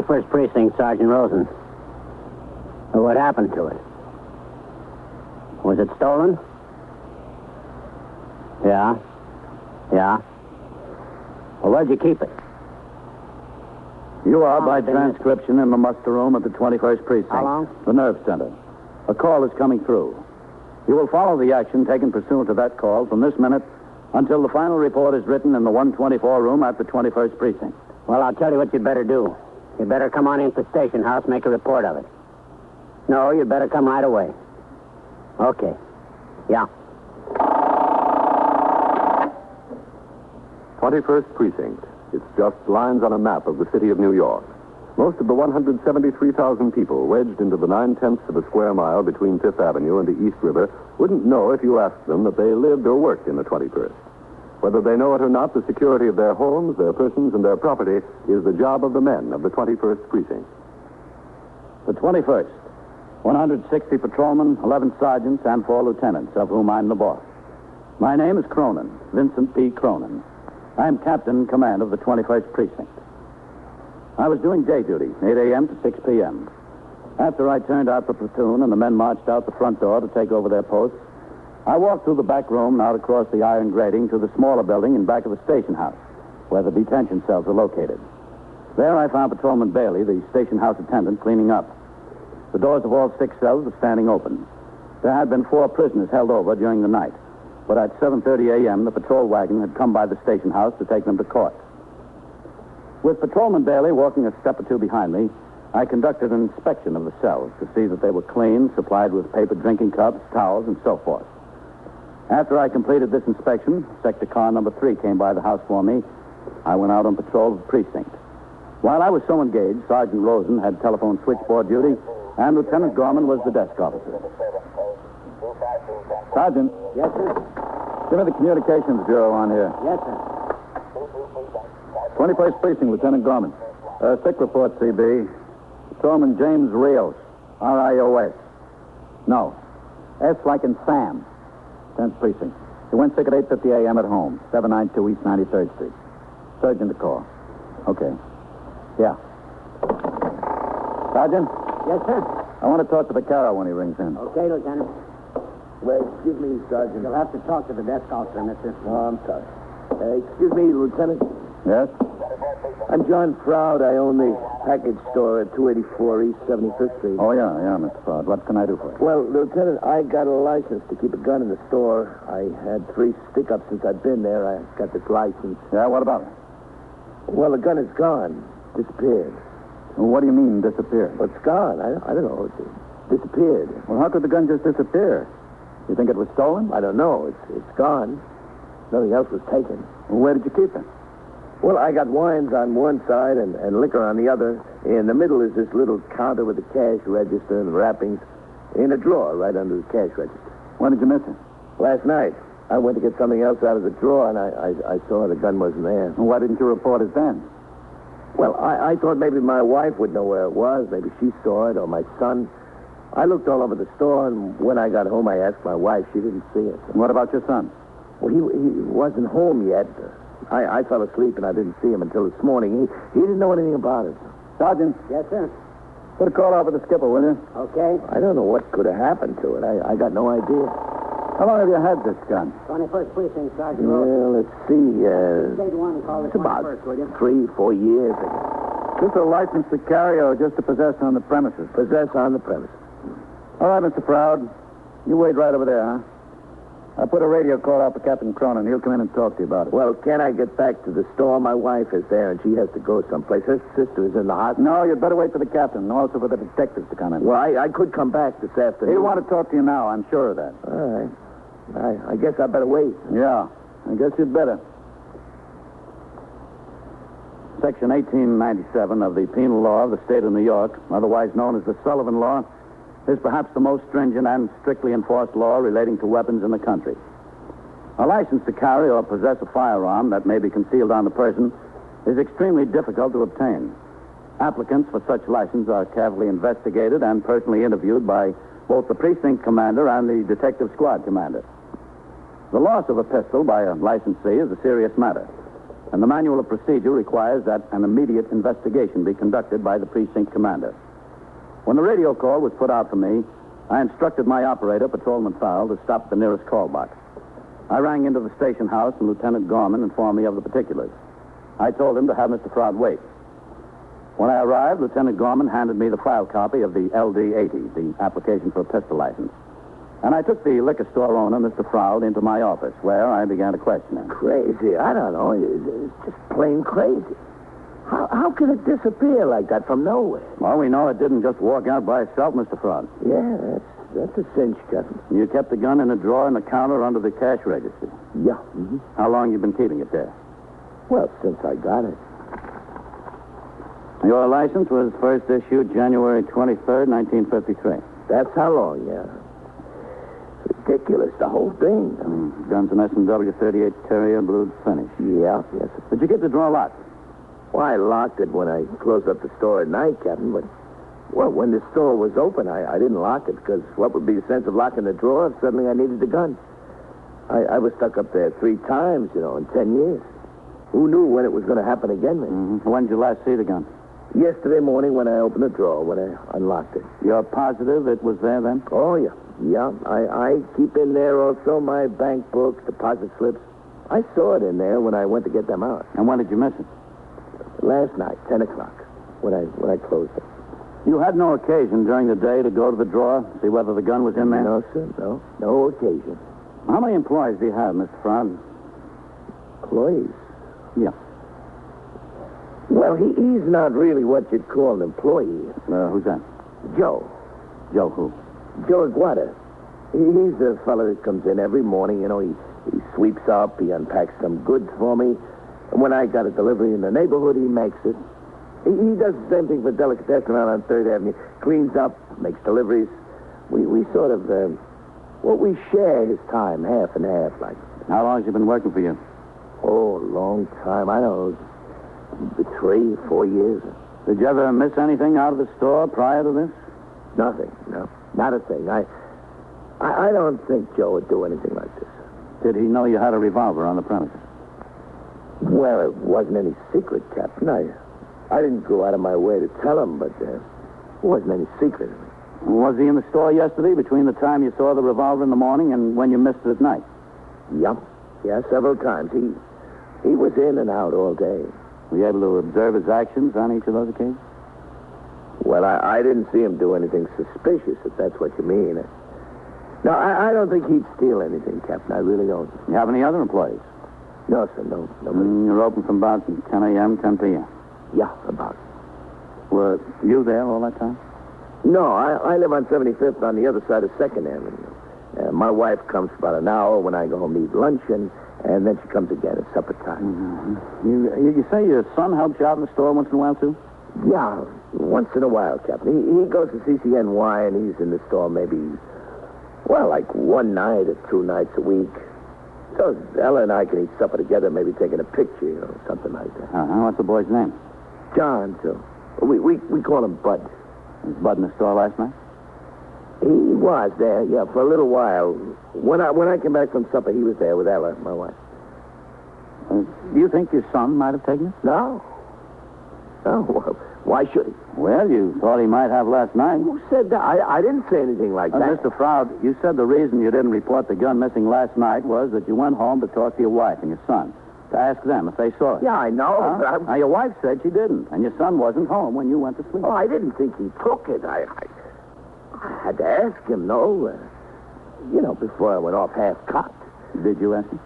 21st Precinct, Sergeant Rosen. What happened to it? Was it stolen? Yeah. Well, where'd you keep it? You are, by transcription, in the muster room at the 21st Precinct. How long? The nerve center. A call is coming through. You will follow the action taken pursuant to that call from this minute until the final report is written in the 124 room at the 21st Precinct. Well, I'll tell you what you'd better do. You better come on into the station house, make a report of it. No, you'd better come right away. Okay. Yeah. 21st Precinct. It's just lines on a map of the city of New York. Most of the 173,000 people wedged into the 9/10 of a square mile between Fifth Avenue and the East River wouldn't know if you asked them that they lived or worked in the 21st. Whether they know it or not, the security of their homes, their persons, and their property is the job of the men of the 21st Precinct. The 21st. 160 patrolmen, 11 sergeants, and 4 lieutenants, of whom I'm the boss. My name is Cronin, Vincent P. Cronin. I'm captain in command of the 21st Precinct. I was doing day duty, 8 a.m. to 6 p.m. After I turned out the platoon and the men marched out the front door to take over their posts, I walked through the back room and out across the iron grating to the smaller building in back of the station house, where the detention cells are located. There I found Patrolman Bailey, the station house attendant, cleaning up. The doors of all 6 cells were standing open. There had been 4 prisoners held over during the night, but at 7:30 a.m., the patrol wagon had come by the station house to take them to court. With Patrolman Bailey walking a step or two behind me, I conducted an inspection of the cells to see that they were clean, supplied with paper drinking cups, towels, and so forth. After I completed this inspection, sector car number 3 came by the house for me. I went out on patrol of the precinct. While I was so engaged, Sergeant Rosen had telephone switchboard duty, and Lieutenant Gorman was the desk officer. Sergeant. Yes, sir? Give me the communications bureau on here. Yes, sir. 21st Precinct, Lieutenant Gorman. Sick report, CB. Patrolman James Rios, R-I-O-S. No. S like in Sam. 10th Precinct. He went sick at 8:50 a.m. at home, 792 East 93rd Street. Surgeon to call. Okay. Yeah. Sergeant? Yes, sir? I want to talk to the Caro when he rings in. Okay, Lieutenant. Well, excuse me, Sergeant. You'll have to talk to the desk officer, mister. Oh, I'm sorry. Excuse me, Lieutenant. Yes? I'm John Froud. I own the package store at 284 East 75th Street. Oh, yeah, Mr. Ford. What can I do for you? Well, Lieutenant, I got a license to keep a gun in the store. I had 3 stick-ups since I've been there. I got this license. Yeah, what about it? Well, the gun is gone. Disappeared. Well, what do you mean, disappeared? Well, it's gone. I don't know. It disappeared. Well, how could the gun just disappear? You think it was stolen? I don't know. It's gone. Nothing else was taken. Well, where did you keep it? Well, I got wines on one side and liquor on the other. In the middle is this little counter with the cash register and wrappings in a drawer right under the cash register. When did you miss it? Last night. I went to get something else out of the drawer, and I saw the gun wasn't there. Well, why didn't you report it then? Well, I thought maybe my wife would know where it was. Maybe she saw it, or my son. I looked all over the store, and when I got home, I asked my wife. She didn't see it. What about your son? Well, he wasn't home yet. I fell asleep, and I didn't see him until this morning. He didn't know anything about it. Sergeant? Yes, sir? Put a call out for the skipper, will you? Okay. I don't know what could have happened to it. I got no idea. How long have you had this gun? 21st Precinct, Sergeant Rosen. Well, let's see. State one and call it It's about 21st, will you? 3-4 years ago. Is this a license to carry or just to possess on the premises? Possess on the premises. All right, Mr. Proud. You wait right over there, huh? I put a radio call out for Captain Cronin. He'll come in and talk to you about it. Well, can I get back to the store? My wife is there, and she has to go someplace. Her sister is in the hospital. No, you'd better wait for the captain, and also for the detectives to come in. Well, I could come back this afternoon. He'll want to talk to you now, I'm sure of that. All right. I guess I better wait. Yeah, I guess you'd better. Section 1897 of the Penal Law of the State of New York, otherwise known as the Sullivan Law, is perhaps the most stringent and strictly enforced law relating to weapons in the country. A license to carry or possess a firearm that may be concealed on the person is extremely difficult to obtain. Applicants for such license are carefully investigated and personally interviewed by both the precinct commander and the detective squad commander. The loss of a pistol by a licensee is a serious matter. and the manual of procedure requires that an immediate investigation be conducted by the precinct commander. When the radio call was put out for me, I instructed my operator, Patrolman Fowle, to stop at the nearest call box. I rang into the station house, and Lieutenant Gorman informed me of the particulars. I told him to have Mr. Froud wait. When I arrived, Lieutenant Gorman handed me the file copy of the LD-80, the application for a pistol license. And I took the liquor store owner, Mr. Froud, into my office, where I began to question him. Crazy. I don't know. It's just plain crazy. How can it disappear like that from nowhere? Well, we know it didn't just walk out by itself, Mr. Froud. Yeah, that's a cinch, Captain. You kept the gun in a drawer in the counter under the cash register. Yeah. Mm-hmm. How long you been keeping it there? Well, since I got it. Your license was first issued January 23rd, 1953. That's how long, yeah. Ridiculous, the whole thing. Guns an S&W 38 Terrier, blue finish. Yeah, yes. Did you get the drawer locked? Well, I locked it when I closed up the store at night, Captain, but, well, when the store was open, I didn't lock it, because what would be the sense of locking the drawer if suddenly I needed the gun? I was stuck up there 3 times, in 10 years. Who knew when it was going to happen again, man? Mm-hmm. When did you last see the gun? Yesterday morning when I opened the drawer, when I unlocked it. You're positive it was there then? Oh, yeah. Yeah, I keep in there also my bank books, deposit slips. I saw it in there when I went to get them out. And when did you miss it? Last night, 10 o'clock, when I closed it. You had no occasion during the day to go to the drawer, see whether the gun was in there? No, sir, no. No occasion. How many employees do you have, Mr. Froud? Employees? Yeah. Well, he's not really what you'd call an employee. Who's that? Joe. Joe who? Joe Aguada. He's the fellow that comes in every morning. He sweeps up, he unpacks some goods for me. And when I got a delivery in the neighborhood, he makes it. He does the same thing for Delicatessen out on 3rd Avenue. Cleans up, makes deliveries. We sort of, we share his time, half and half, like. How long has he been working for you? Oh, a long time. I don't know, 3, 4 years. Did you ever miss anything out of the store prior to this? Nothing, no. Not a thing. I don't think Joe would do anything like this. Did he know you had a revolver on the premises? Well, it wasn't any secret, Captain. I didn't go out of my way to tell him, but it wasn't any secret. Was he in the store yesterday between the time you saw the revolver in the morning and when you missed it at night? Yeah. Yeah, several times. He was in and out all day. Were you able to observe his actions on each of those occasions? Well, I didn't see him do anything suspicious, if that's what you mean. No, I don't think he'd steal anything, Captain. I really don't. You have any other employees? No, sir, no. You're open from about 10 a.m., 10 p.m.? Yeah, about. Were you there all that time? No, I live on 75th on the other side of 2nd Avenue. My wife comes for about an hour when I go home to eat lunch, and then she comes again at supper time. Mm-hmm. You say your son helps you out in the store once in a while, too? Yeah, once in a while, Captain. He goes to CCNY, and he's in the store maybe, like 1 night or 2 nights a week. So Ella and I can eat supper together, maybe taking a picture, something like that. What's the boy's name? John, too. We call him Bud. Was Bud in the store last night? He was there, yeah, for a little while. When I came back from supper, he was there with Ella, my wife. Do you think your son might have taken it? No. No, why should he? Well, you thought he might have last night. Who said that? I didn't say anything like that. Mr. Froud, you said the reason you didn't report the gun missing last night was that you went home to talk to your wife and your son, to ask them if they saw it. Yeah, I know. But Now, your wife said she didn't, and your son wasn't home when you went to sleep. Oh, I didn't think he took it. I had to ask him, before I went off half-cocked. Did you ask him?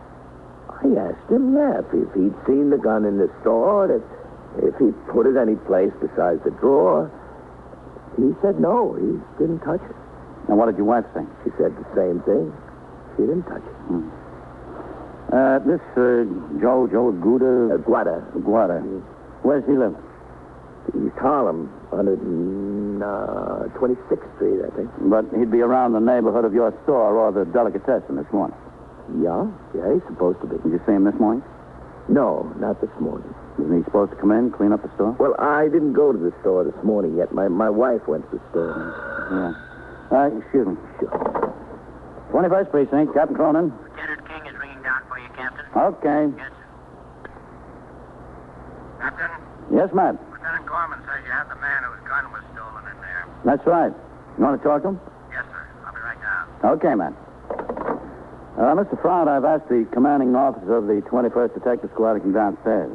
I asked him, yeah, if he'd seen the gun in the store, if he put it any place besides the drawer. He said no, he didn't touch it. And what did your wife say? She said the same thing. She didn't touch it. This Joe Aguada... Aguada. Where's he live? East Harlem, 126th Street, I think. But he'd be around the neighborhood of your store or the Delicatessen this morning. Yeah, he's supposed to be. Did you see him this morning? No, not this morning. Isn't he supposed to come in, clean up the store? Well, I didn't go to the store this morning yet. My wife went to the store. Yeah. Excuse me. Sure. 21st Precinct, Captain Cronin. Lieutenant King is ringing down for you, Captain. Okay. Yes, sir. Captain, Yes, Matt. Lieutenant Gorman says you have the man whose gun was stolen in there. That's right. You want to talk to him? Yes, sir. I'll be right down. Okay, Matt. Mr. Froud, I've asked the commanding officer of the 21st Detective Squad to come downstairs.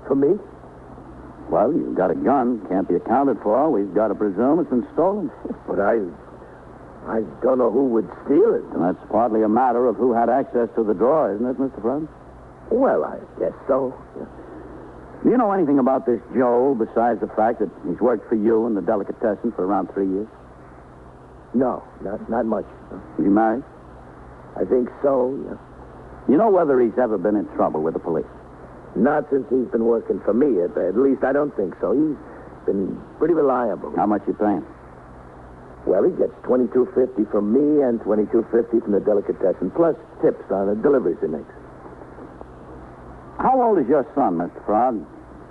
For me? Well, you've got a gun. Can't be accounted for. We've got to presume it's been stolen. But I don't know who would steal it. And that's partly a matter of who had access to the drawer, isn't it, Mr. Froud? Well, I guess so. Yeah. Do you know anything about this Joe besides the fact that he's worked for you in the delicatessen for around 3 years? No, not much. No. Is he married? I think so, yeah. You know whether he's ever been in trouble with the police? Not since he's been working for me. At least I don't think so. He's been pretty reliable. How much you paying? Well, he gets $22.50 from me and $22.50 from the delicatessen, plus tips on the deliveries he makes. How old is your son, Mr. Froud?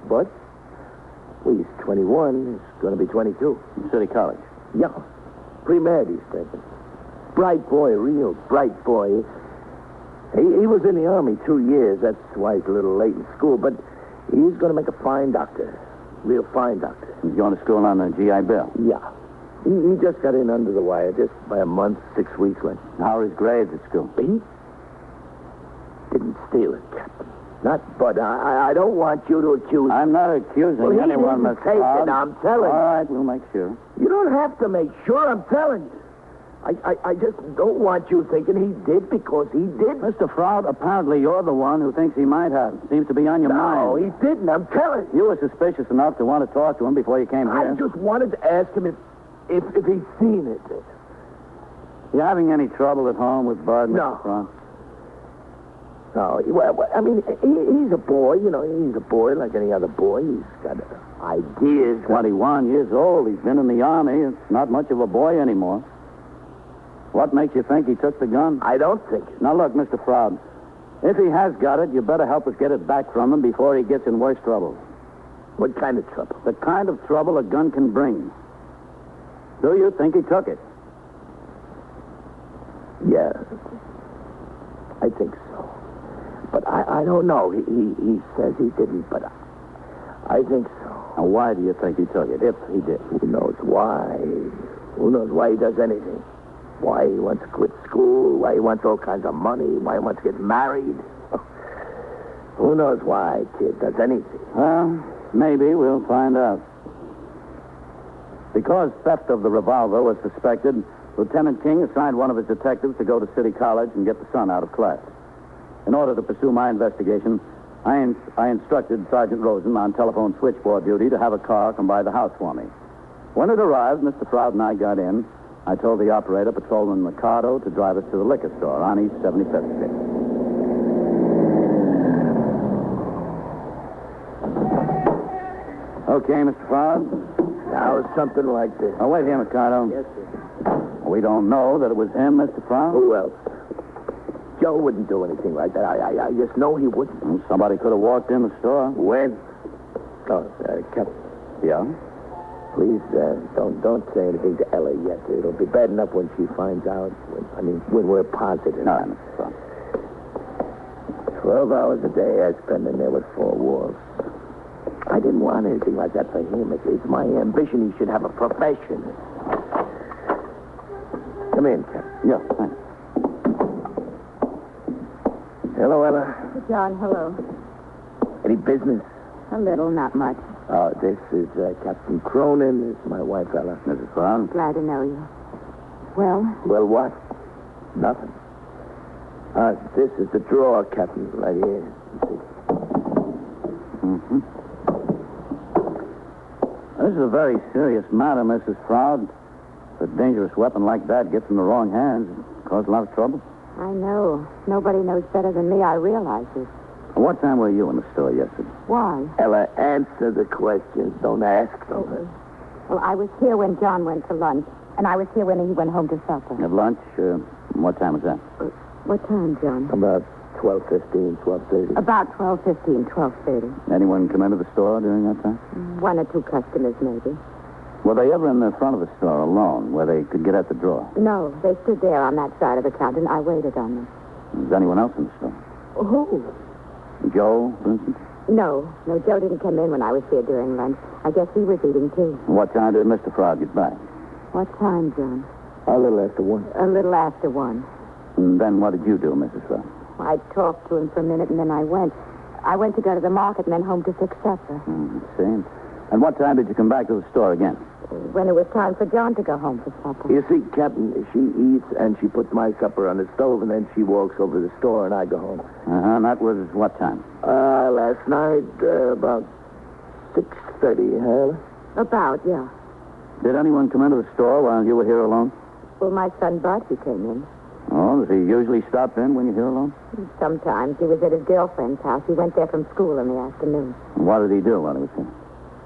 But, well, he's 21. He's going to be 22. In City College. Yeah. Pre-med, he's taking. Bright boy, real bright boy. He was in the Army 2 years. That's why he's a little late in school. But he's going to make a fine doctor. Real fine doctor. He's going to school on the GI Bill. Yeah. He just got in under the wire, just by a month, 6 weeks late. How are his grades at school? He didn't steal it, Captain. Not Bud. I don't want you to accuse... I'm not accusing Well, he anyone, didn't Mr. take Froud. it, I'm telling you. All right, we'll make sure. You don't have to make sure, I'm telling you. I just don't want you thinking he did because he did. Mr. Froud, apparently you're the one who thinks he might have. Seems to be on your mind. No, he didn't, I'm telling you. You were suspicious enough to want to talk to him before you came I here. just wanted to ask him if he'd seen it. You having any trouble at home with Bud, No. Mr. Froud? No, well, I mean, he's a boy, you know, he's a boy like any other boy. He's got ideas. 21 years old. He's been in the Army. It's not much of a boy anymore. What makes you think he took the gun? I don't think it. Now, look, Mr. Froud, if he has got it, you better help us get it back from him before he gets in worse trouble. What kind of trouble? The kind of trouble a gun can bring. Do you think he took it? Yeah, I think so. But I don't know. He says he didn't, but I think so. Now, why do you think he took it, if he did? Who knows why? Who knows why he does anything? Why he wants to quit school? Why he wants all kinds of money? Why he wants to get married? Who knows why a kid does anything? Well, maybe we'll find out. Because theft of the revolver was suspected, Lieutenant King assigned one of his detectives to go to City College and get the son out of class. In order to pursue my investigation, I instructed Sergeant Rosen on telephone switchboard duty to have a car come by the house for me. When it arrived, Mr. Froud and I got in. I told the operator, Patrolman Mercado, to drive us to the liquor store on East 75th Street. Okay, Mr. Froud. Now, something like this. Oh, wait here, Mercado. Yes, sir. We don't know that it was him, Mr. Froud. Who else? Joe wouldn't do anything like that. I just know he wouldn't. Well, somebody could have walked in the store. When? Oh, Captain. Yeah? Please, don't say anything to Ella yet. It'll be bad enough when she finds out. When we're positive. All right, Mr. Froud. 12 hours a day I spend in there with four walls. I didn't want anything like that for him. It's my ambition he should have a profession. Come in, Captain. Yeah, thanks. Hello, Ella. John, hello. Any business? A little, not much. This is Captain Cronin. This is my wife, Ella. Mrs. Froud. Glad to know you. Well, Well, what? Nothing. This is the drawer, Captain, right here. You see. Mm-hmm. This is a very serious matter, Mrs. Froud. If a dangerous weapon like that gets in the wrong hands, it causes a lot of trouble. I know. Nobody knows better than me. I realize it. What time were you in the store yesterday? Why? Ella, answer the questions. Don't ask them. Well, I was here when John went to lunch, and I was here when he went home to supper. At lunch? What time was that? What time, John? About 12:15, 12:30. About 12:15, 12:30. Anyone come into the store during that time? One or two customers, maybe. Were they ever in the front of the store alone, where they could get at the drawer? No, they stood there on that side of the counter, and I waited on them. Was anyone else in the store? Who? Joe, for instance? No, Joe didn't come in when I was here during lunch. I guess he was eating, too. What time did Mr. Frog get back? What time, John? A little after 1. A little after 1. And then what did you do, Mrs. Frog? I talked to him for a minute, and then I went. I went to go to the market and then home to fix supper. See? And what time did you come back to the store again? When it was time for John to go home for supper. You see, Captain, she eats and she puts my supper on the stove, and then she walks over to the store and I go home. And that was what time? Last night, about 6:30, Hal. About, yeah. Did anyone come into the store while you were here alone? Well, my son Bud, he came in. Oh, does he usually stop in when you're here alone? Sometimes. He was at his girlfriend's house. He went there from school in the afternoon. And what did he do while he was here?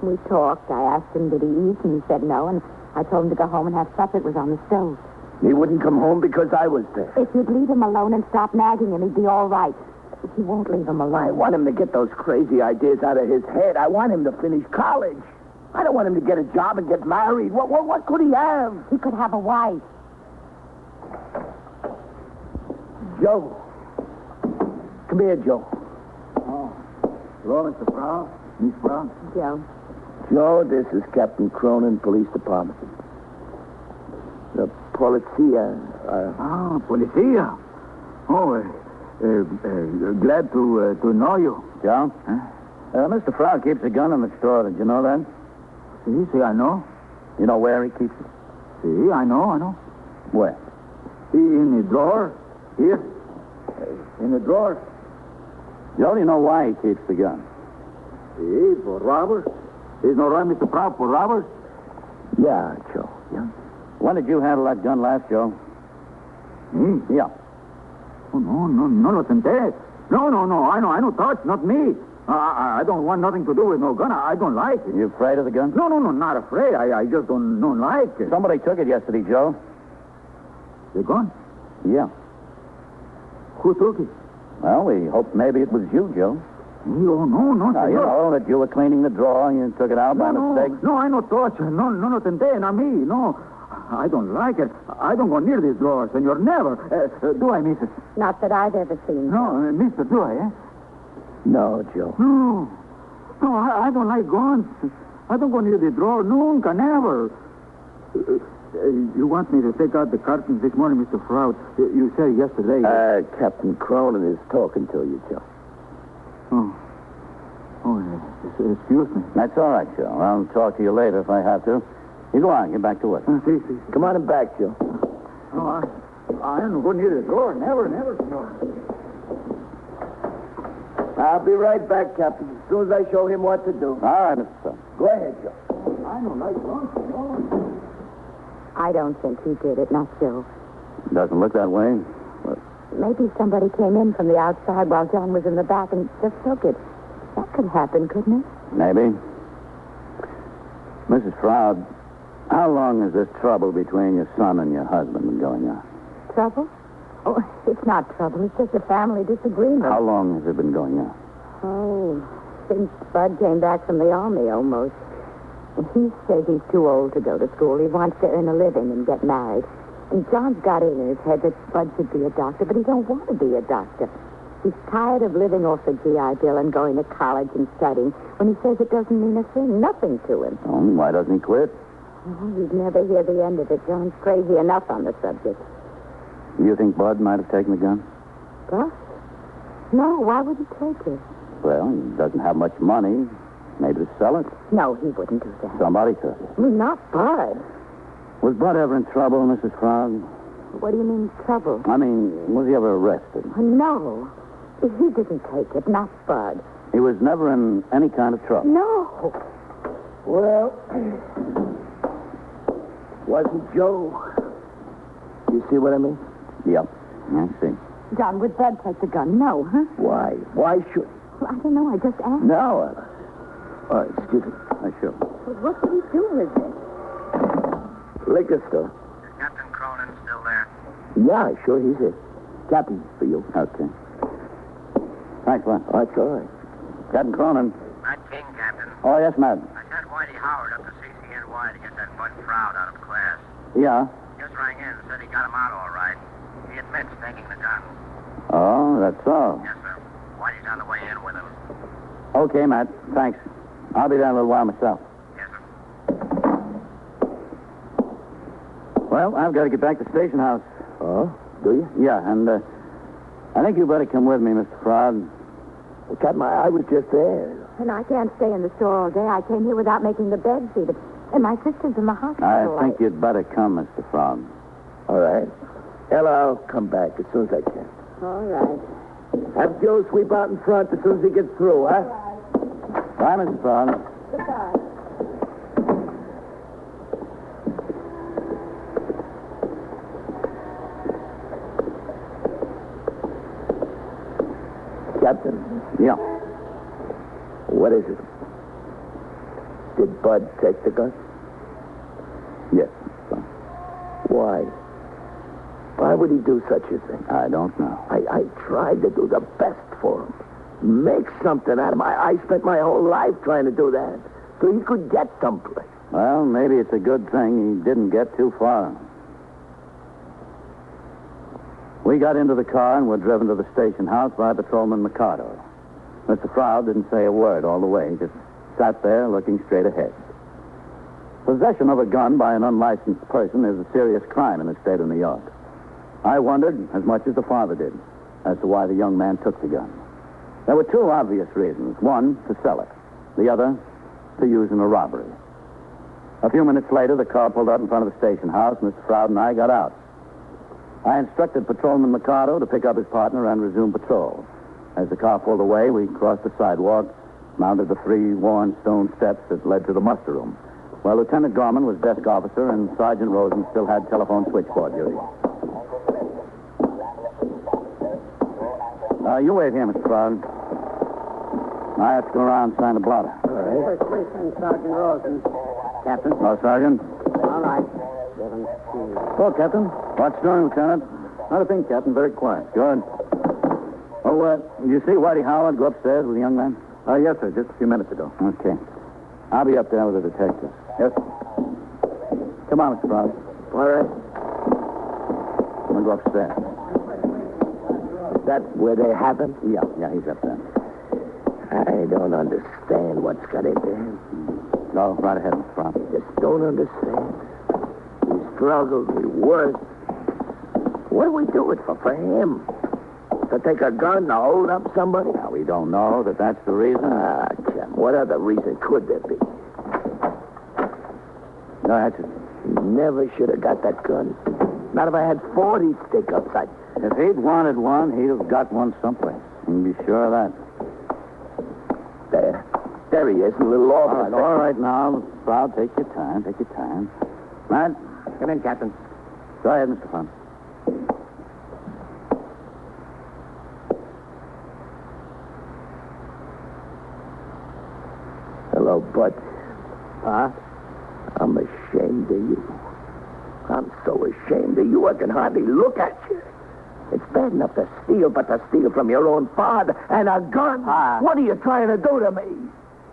We talked. I asked him, did he eat? And he said no. And I told him to go home and have supper. It was on the stove. He wouldn't come home because I was there. If you'd leave him alone and stop nagging him, he'd be all right. But you won't leave him alone. I want him to get those crazy ideas out of his head. I want him to finish college. I don't want him to get a job and get married. What could he have? He could have a wife. Joe. Come here, Joe. Oh. Hello, Mr. Frog? Miss Frog? Joe. Joe, this is Captain Cronin, Police Department. The policia. Policia. Oh, glad to know you. Joe? Huh? Mr. Frog keeps a gun in the store. Did you know that? See, I know. You know where he keeps it? See, I know. Where? In the drawer. Here. In the drawer. Joe, do you know why he keeps the gun? See, for robbers. There's no right, Mr. Proud, for robbers. Yeah, Joe. Yeah. When did you handle that gun last, Joe? Me? Yeah. Oh, no, tenté. No, I know touch, not me. I don't want nothing to do with no gun. I don't like it. You afraid of the gun? No, not afraid. I just don't like it. Somebody took it yesterday, Joe. The gun? Yeah. Who took it? Well, we hoped maybe it was you, Joe. Oh, no, Now, you know that you were cleaning the drawer and you took it out by mistake. No, I no touch. No, tenté, not me. No, I don't like it. I don't go near these drawers, senor. Never. Do I, Mrs.? Not that I've ever seen. No, mister, do I, eh? No, Joe. No, I don't like guns. I don't go near the drawer. Nunca, never. You want me to take out the curtains this morning, Mr. Froud? You said yesterday. Captain Cronin is talking to you, Joe. Excuse me. That's all right, Joe. I'll talk to you later if I have to. You go on. Get back to work. See. Come on and back, Joe. No, I don't go near the drawer. Never, senor. I'll be right back, Captain, as soon as I show him what to do. All right, Mr. Stone. Go ahead, Joe. I don't like guns, senor. I don't think he did it, not Joe. Doesn't look that way. Maybe somebody came in from the outside while John was in the back and just took it. That could happen, couldn't it? Maybe. Mrs. Froud, how long has this trouble between your son and your husband been going on? Trouble? Oh, it's not trouble. It's just a family disagreement. How long has it been going on? Oh, since Bud came back from the army, almost. He says he's too old to go to school. He wants to earn a living and get married. And John's got it in his head that Bud should be a doctor, but he don't want to be a doctor. He's tired of living off the GI Bill and going to college and studying when he says it doesn't mean a thing, nothing to him. Oh, why doesn't he quit? Oh, he'd never hear the end of it. John's crazy enough on the subject. You think Bud might have taken the gun? Bud? No, why would he take it? Well, he doesn't have much money. Maybe to sell it. No, he wouldn't do that. Somebody took it. I mean, not Bud. Was Bud ever in trouble, Mrs. Frog? What do you mean, trouble? I mean, was he ever arrested? No. He didn't take it, not Bud. He was never in any kind of trouble. No. Well, wasn't Joe. You see what I mean? Yep. I see. John, would Bud take the gun? No, huh? Why? Why should... Well, I don't know. I just asked. No. Excuse me. Sure. Well, what did he do with it? Liquor store. Is Captain Cronin still there? Yeah, sure, he's it. Captain, for you. Okay. Thanks, Len. That's all right. Captain Cronin. Matt King, Captain. Oh, yes, Matt. I sent Whitey Howard up to CCNY to get that Bud Froud out of class. Yeah. Just rang in and said he got him out all right. He admits taking the gun. Oh, that's so. Yes, sir. Whitey's on the way in with him. Okay, Matt. Thanks. I'll be there in a little while myself. Yes, sir. Well, I've got to get back to the station house. Oh, do you? Yeah, and I think you better come with me, Mr. Froud. Well, Captain, I was just there. And I can't stay in the store all day. I came here without making the bed sheet. And my sister's in the hospital. I think you'd better come, Mr. Froud. All right. Hell, I'll come back as soon as I can. All right. Have Joe sweep out in front as soon as he gets through, huh? Bye, Mr. Froud. Goodbye. Captain, Yeah. what is it? Did Bud take the gun? Yes, Mr. Froud. Why? Why would he do such a thing? I don't know. I tried to do the best for him. Make something out of him. I spent my whole life trying to do that. So he could get someplace. Well, maybe it's a good thing he didn't get too far. We got into the car and were driven to the station house by Patrolman Mikado. Mr. Froud didn't say a word all the way. He just sat there looking straight ahead. Possession of a gun by an unlicensed person is a serious crime in the state of New York. I wondered, as much as the father did, as to why the young man took the gun. There were two obvious reasons. One, to sell it. The other, to use in a robbery. A few minutes later, the car pulled up in front of the station house. Mr. Froud and I got out. I instructed Patrolman Mikado to pick up his partner and resume patrol. As the car pulled away, we crossed the sidewalk, mounted the 3 worn stone steps that led to the muster room, while Lieutenant Gorman was desk officer and Sergeant Rosen still had telephone switchboard duty. You wait here, Mr. Froud. I have to go around and sign a blotter. All right. First Precinct, Sergeant Rosen. Captain. Hello, Sergeant. All right. 17. Oh, Captain. What's doing, Lieutenant? Not a thing, Captain. Very quiet. Good. Oh, you see Whitey Howard go upstairs with the young man? Yes, sir. Just a few minutes ago. Okay. I'll be up there with the detective. Yes. Come on, Mr. Froud. All right. We'll go upstairs. Is that where they have him? Yeah, he's up there. I don't understand what's got into him. Go right ahead, Mr. Froud. Just don't understand. We struggled, we worked. What do we do it for him? To take a gun to hold up somebody? Now, we don't know that that's the reason. Chap, what other reason could there be? No, that's it. He never should have got that gun. Not if I had 40 stick-ups. If he'd wanted one, he'd have got one someplace. You can be sure of that. There he is, in a little office. All right, now, Froud, take your time. Matt? Come in, Captain. Go ahead, Mr. Froud. Hello, Bud. Huh? I'm ashamed of you. I'm so ashamed of you, I can hardly look at you. It's bad enough to steal, but to steal from your own father and a gun. What are you trying to do to me?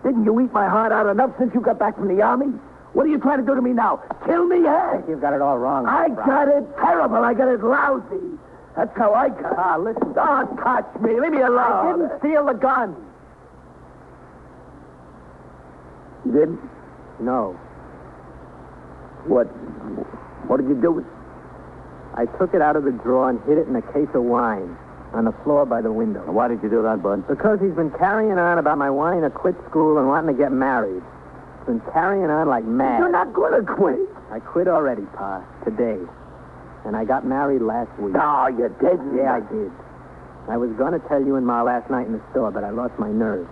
Didn't you eat my heart out enough since you got back from the army? What are you trying to do to me now? Kill me, eh? You've got it all wrong. I got it terrible. I got it lousy. That's how I got it. Listen. Don't touch me. Leave me alone. I didn't steal the gun. You didn't? No. What did you do with it? I took it out of the drawer and hid it in a case of wine on the floor by the window. Why did you do that, Bud? Because he's been carrying on about my wanting to quit school and wanting to get married. He's been carrying on like mad. You're not going to quit. I quit already, Pa, today. And I got married last week. No, you didn't. Yeah, I did. I was going to tell you and Ma last night in the store, but I lost my nerve.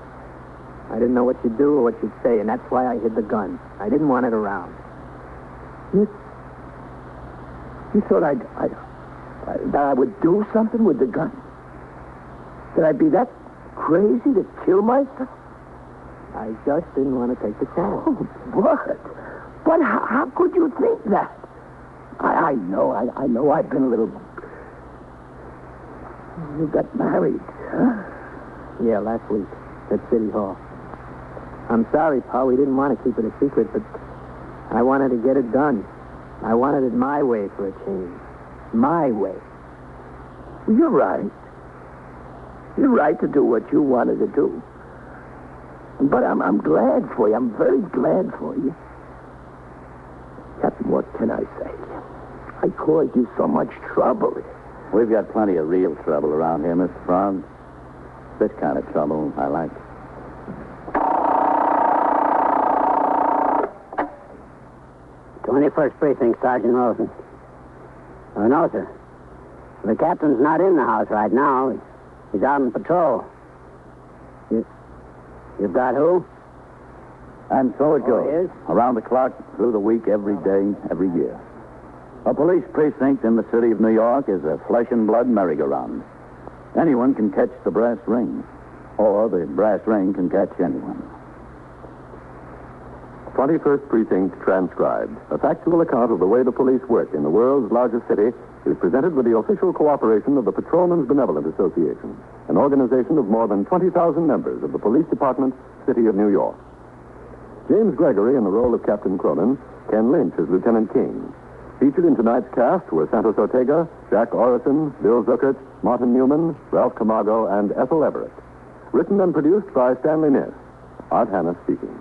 I didn't know what you'd do or what you'd say, and that's why I hid the gun. I didn't want it around. You thought that I would do something with the gun? That I'd be that crazy to kill myself? I just didn't want to take the chance. Oh, but how could you think that? I know I've been a little... You got married, huh? Yeah, last week at City Hall. I'm sorry, Pa, we didn't want to keep it a secret, but I wanted to get it done. I wanted it my way for a change. My way. You're right. You're right to do what you wanted to do. But I'm glad for you. I'm very glad for you. Captain, what can I say? I caused you so much trouble. We've got plenty of real trouble around here, Mr. Frog. This kind of trouble I like. "21st Precinct, Sergeant Wilson." Oh, no, sir. The captain's not in the house right now. He's out on patrol. You've got who? And so it goes. Yes? Around the clock, through the week, every day, every year. A police precinct in the city of New York is a flesh and blood merry-go-round. Anyone can catch the brass ring, or the brass ring can catch anyone. 21st Precinct transcribed. A factual account of the way the police work in the world's largest city is presented with the official cooperation of the Patrolmen's Benevolent Association, an organization of more than 20,000 members of the Police Department, City of New York. James Gregory in the role of Captain Cronin, Ken Lynch as Lieutenant King. Featured in tonight's cast were Santos Ortega, Jack Orison, Bill Zuckert, Martin Newman, Ralph Camargo, and Ethel Everett. Written and produced by Stanley Niss. Art Hanna speaking.